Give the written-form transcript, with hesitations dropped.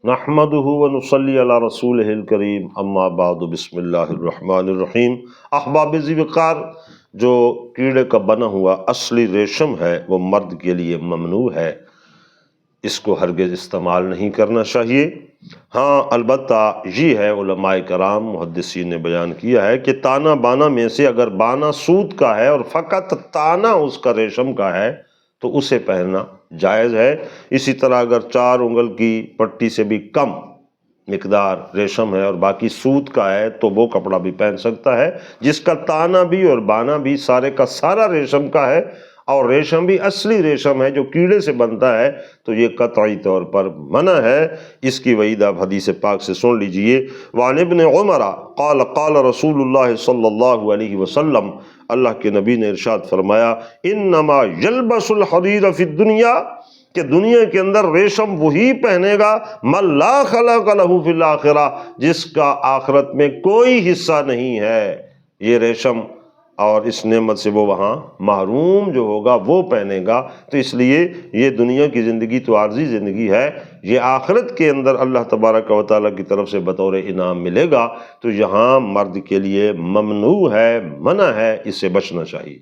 نحمده ونصلی علی رسولہ الکریم، اما بعد، بسم اللہ الرحمن الرحیم۔ احباب ذی وقار، جو کیڑے کا بنا ہوا اصلی ریشم ہے وہ مرد کے لیے ممنوع ہے، اس کو ہرگز استعمال نہیں کرنا چاہیے۔ ہاں البتہ یہ ہے، علماء کرام محدثین نے بیان کیا ہے کہ تانا بانا میں سے اگر بانا سوت کا ہے اور فقط تانا اس کا ریشم کا ہے تو اسے پہننا جائز ہے۔ اسی طرح اگر 4 انگل کی پٹی سے بھی کم مقدار ریشم ہے اور باقی سوت کا ہے تو وہ کپڑا بھی پہن سکتا ہے، جس کا تانا بھی اور بانا بھی سارے کا سارا ریشم کا ہے، اور ریشم بھی اصلی ریشم ہے جو کیڑے سے بنتا ہے، تو یہ قطعی طور پر منع ہے۔ اس کی وعید آپ حدیث پاک سے سن لیجئے۔ وعن ابن عمر قال قال رسول اللہ صلی اللہ علیہ وسلم، اللہ کے نبی نے ارشاد فرمایا، انما یلبس الحریر فی الدنیا، کہ دنیا کے اندر ریشم وہی پہنے گا من لا خلاق لہ فی الآخرہ، جس کا آخرت میں کوئی حصہ نہیں ہے۔ یہ ریشم اور اس نعمت سے وہ وہاں محروم جو ہوگا وہ پہنے گا۔ تو اس لیے یہ دنیا کی زندگی تو عارضی زندگی ہے، یہ آخرت کے اندر اللہ تبارک و تعالیٰ کی طرف سے بطور انعام ملے گا، تو یہاں مرد کے لیے ممنوع ہے، منع ہے، اس سے بچنا چاہیے۔